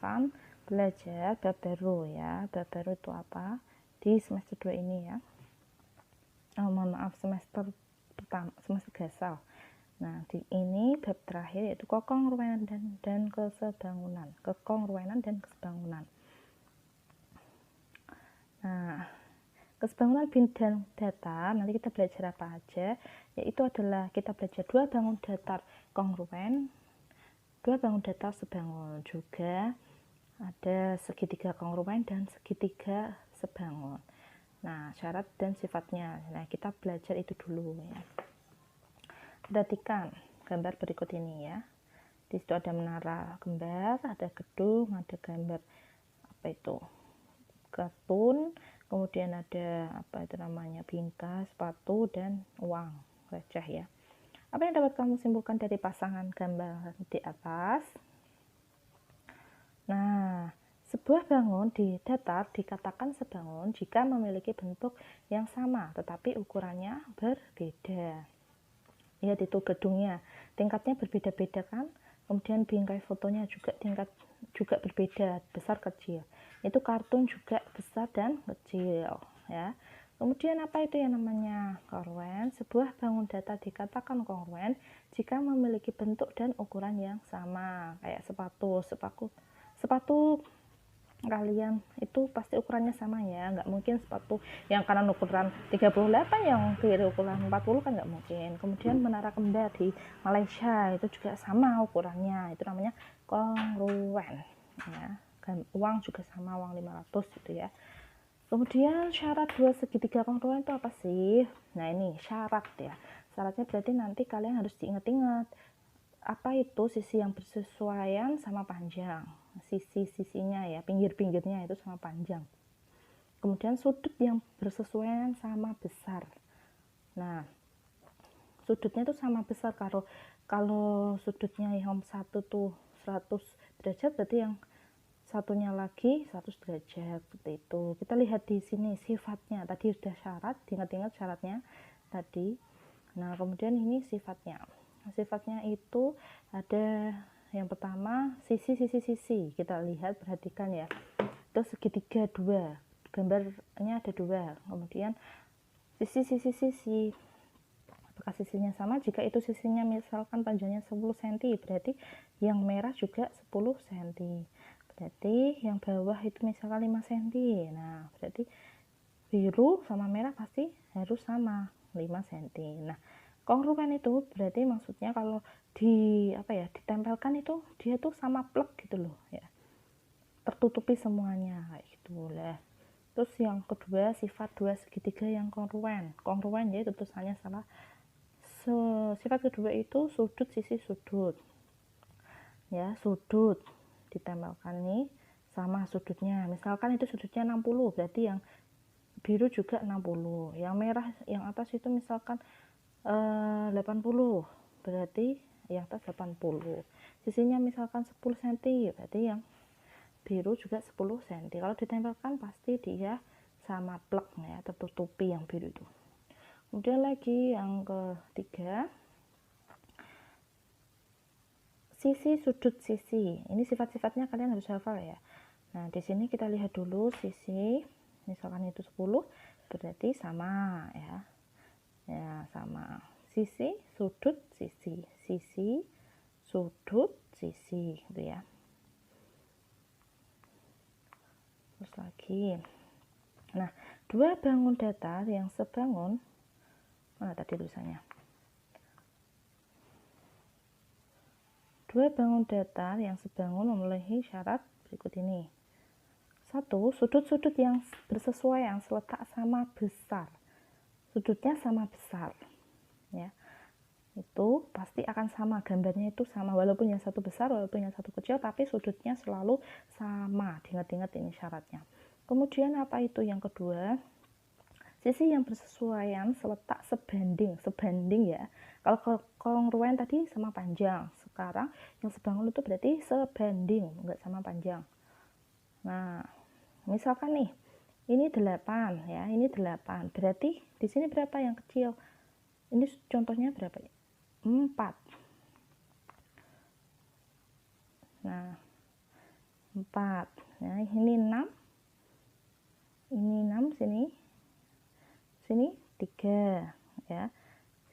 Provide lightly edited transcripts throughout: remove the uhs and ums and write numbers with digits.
akan belajar bab baru ya. Bab baru itu apa? Di semester 2 ini ya. Mohon maaf, semester pertama, semester gasal. Nah, di ini bab terakhir yaitu kekongruenan dan kesebangunan. Kekongruenan dan kesebangunan. Nah, kesebangunan bidang datar, nanti kita belajar apa aja? Yaitu adalah kita belajar dua bangun datar kongruen, dua bangun datar sebangun, juga ada segitiga kongruen dan segitiga sebangun. Nah, syarat dan sifatnya. Nah, kita belajar itu dulu ya. Perhatikan gambar berikut ini ya. Di situ ada menara kembar, ada gedung, ada gambar apa itu? Kartun, kemudian ada apa itu namanya? Bingkai, sepatu dan uang receh ya. Apa yang dapat kamu simpulkan dari pasangan gambar di atas? Nah, sebuah bangun di datar dikatakan sebangun jika memiliki bentuk yang sama tetapi ukurannya berbeda. Lihat itu gedungnya, tingkatnya berbeda-beda kan? Kemudian bingkai fotonya juga tingkat juga berbeda, besar kecil. Itu kartun juga besar dan kecil ya. Kemudian apa itu yang namanya kongruen? Sebuah bangun datar dikatakan kongruen jika memiliki bentuk dan ukuran yang sama. Kayak sepatu kalian itu pasti ukurannya sama ya, nggak mungkin sepatu yang kanan ukuran 38 yang kiri ukuran 40 kan nggak mungkin. Kemudian menara kembar di Malaysia itu juga sama ukurannya, itu namanya kongruen ya. Uang juga sama, uang 500 gitu ya. Kemudian syarat dua segitiga kongruen itu apa sih? Nah, ini syarat ya. Syaratnya berarti nanti kalian harus diingat-ingat apa itu sisi yang bersesuaian sama panjang, sisi-sisinya ya, pinggir-pinggirnya itu sama panjang. Kemudian sudut yang bersesuaian sama besar. Nah, sudutnya itu sama besar. Kalau sudutnya yang satu tuh 100 derajat, berarti yang satunya lagi 100 derajat, seperti itu. Kita lihat di sini sifatnya. Tadi sudah syarat, diingat-ingat syaratnya tadi. Nah, kemudian ini sifatnya. Sifatnya itu ada yang pertama sisi. Kita lihat, perhatikan ya. Itu segitiga dua. Gambarnya ada dua. Kemudian sisi. Apakah sisinya sama? Jika itu sisinya misalkan panjangnya 10 cm, berarti yang merah juga 10 cm. Berarti yang bawah itu misalkan 5 cm. Nah, berarti biru sama merah pasti harus sama 5 cm. Nah, kongruen itu berarti maksudnya kalau ditempelkan itu dia tuh sama plek gitu loh ya, tertutupi semuanya kayak gitu lah. Terus yang kedua, sifat dua segitiga yang kongruen ya, itu tulisannya salah. Sifat kedua itu sisi sudut ya, sudut ditempelkan nih sama sudutnya, misalkan itu sudutnya 60, berarti yang biru juga 60, yang merah yang atas itu misalkan 80, berarti yang atas 80. Sisinya misalkan 10 cm, berarti yang biru juga 10 cm. Kalau ditempelkan pasti dia sama plek ya, tertutupi yang biru itu. Kemudian lagi yang ketiga, sisi sudut sisi. Ini sifat-sifatnya kalian harus hafal ya. Nah, di sini kita lihat dulu sisi, misalkan itu 10, berarti sama ya. Ya, sama. Sisi, sudut, sisi, sudut, sisi gitu ya. Terus lagi. Nah, dua bangun datar yang sebangun, mana tadi tulisannya? Dua bangun datar yang sebangun memenuhi syarat berikut ini. 1. Sudut-sudut yang bersesuaian seletak sama besar. Sudutnya sama besar ya, itu pasti akan sama, gambarnya itu sama, walaupun yang satu besar walaupun yang satu kecil, tapi sudutnya selalu sama. Diingat-ingat ini syaratnya. Kemudian apa itu yang kedua, sisi yang bersesuaian seletak sebanding ya. Kalau kongruen tadi sama panjang, sekarang yang sebangun itu berarti sebanding, enggak sama panjang. Nah, misalkan nih ini 8 ya, ini 8, berarti di sini berapa yang kecil? Ini contohnya berapa ya? 4. Nah, 4. Nah, ini 6. Ini 6, sini 3 ya.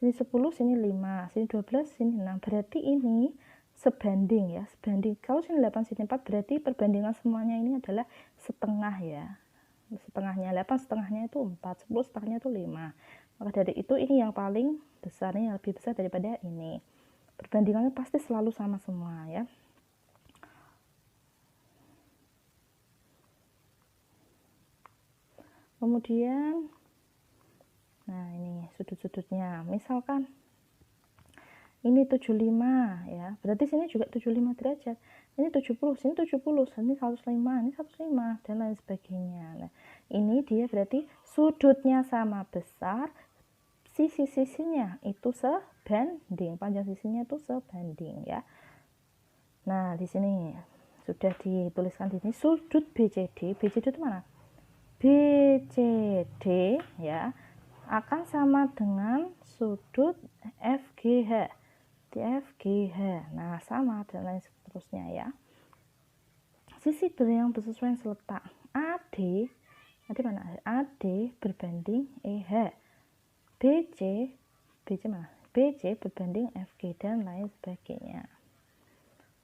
Sini 10, sini 5, sini 12, sini 6. Berarti ini sebanding ya, sebanding. Kalau sini 8, sini 4, berarti perbandingan semuanya ini adalah setengah ya. Setengahnya 8, setengahnya itu 4, 10 setengahnya itu 5. Maka dari itu ini yang paling besar, ini yang lebih besar daripada ini. Perbandingannya pasti selalu sama semua ya. Kemudian nah ini sudut-sudutnya, misalkan ini 75 ya, berarti sini juga 75 derajat, ini 70, sini 70, sini 105, ini 105 dan lain sebagainya. Nah, ini dia berarti sudutnya sama besar, sisi-sisinya itu sebanding, panjang sisinya itu sebanding ya. Nah, di sini sudah dituliskan di sini sudut BCD. BCD itu mana? BCD ya akan sama dengan sudut FGH. FGH. Nah, sama dan lain seterusnya ya. Sisi yang bersesuaian seletak AD mana? AD berbanding EH. BC mana? BC berbanding FG dan lain sebagainya.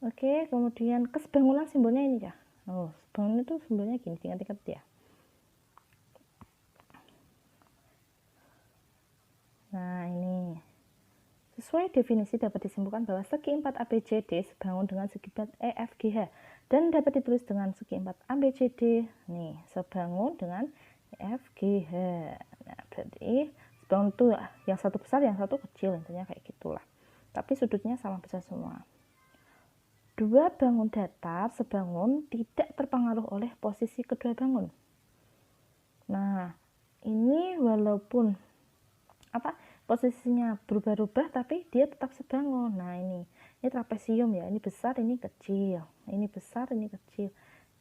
Oke, kemudian kesebangunan simbolnya ini ya. Oh, sebangunan itu simbolnya gini, ingat-ingat ya. Nah, ini sesuai definisi dapat disimpulkan bahwa segi 4 ABCD sebangun dengan segi 4 EFGH dan dapat ditulis dengan segi 4 ABCD nih sebangun dengan EFGH. Nah, berarti sebangun itu yang satu besar, yang satu kecil, intinya kayak gitulah. Tapi sudutnya sama besar semua. Dua bangun datar sebangun tidak terpengaruh oleh posisi kedua bangun. Nah, ini walaupun posisinya berubah-ubah tapi dia tetap sebangun. Nah, ini trapesium ya, ini besar, ini kecil, ini besar, ini kecil,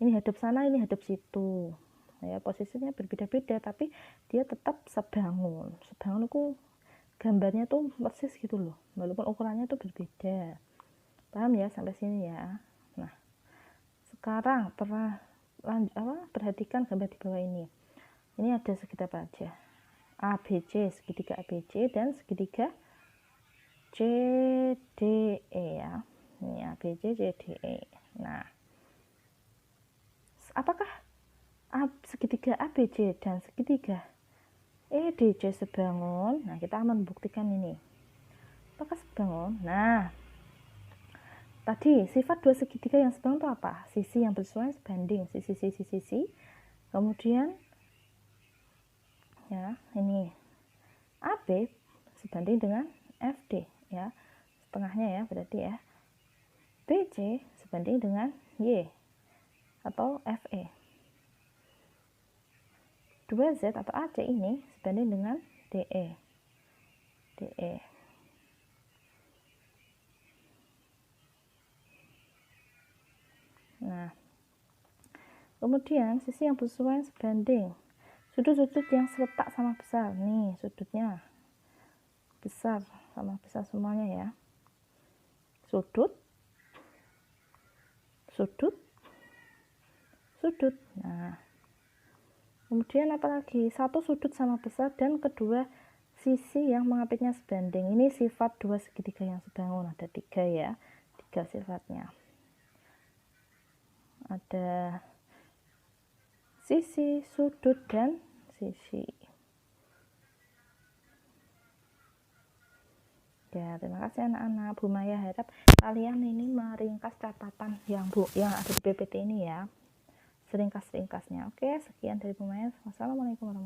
ini hadap sana, ini hadap situ ya, posisinya berbeda-beda tapi dia tetap sebangun. Sebangun itu gambarnya tuh persis gitu loh, walaupun ukurannya tuh berbeda. Paham ya sampai sini ya? Nah, sekarang perhatikan gambar di bawah ini. Ini ada segitiga apa aja? ABC, segitiga ABC dan segitiga CDE ya. Ini ABC, CDE. Nah, apakah segitiga ABC dan segitiga EDC sebangun? Nah, kita akan membuktikan ini. Apakah sebangun? Nah, tadi sifat dua segitiga yang sebangun itu apa? Sisi yang bersesuaian sebanding, sisi. Kemudian ya, ini AB sebanding dengan FD ya, setengahnya ya berarti ya. BC sebanding dengan Y atau FE. 2Z atau AC ini sebanding dengan DE. Nah, kemudian sisi yang bersesuaian sebanding, sudut-sudut yang seletak sama besar. Nih, sudutnya besar sama besar semuanya ya. Sudut. Nah, kemudian apalagi? Satu sudut sama besar dan kedua sisi yang mengapitnya sebanding. Ini sifat dua segitiga yang sebangun. Ada 3 ya, 3 sifatnya. Ada sisi, sudut, dan sisi. Ya, terima kasih anak-anak. Bu Maya harap kalian ini meringkas catatan yang ada di PPT ini ya. Seringkas-ringkasnya. Oke, sekian dari Bu Maya. Wassalamualaikum warahmatullahi wabarakatuh.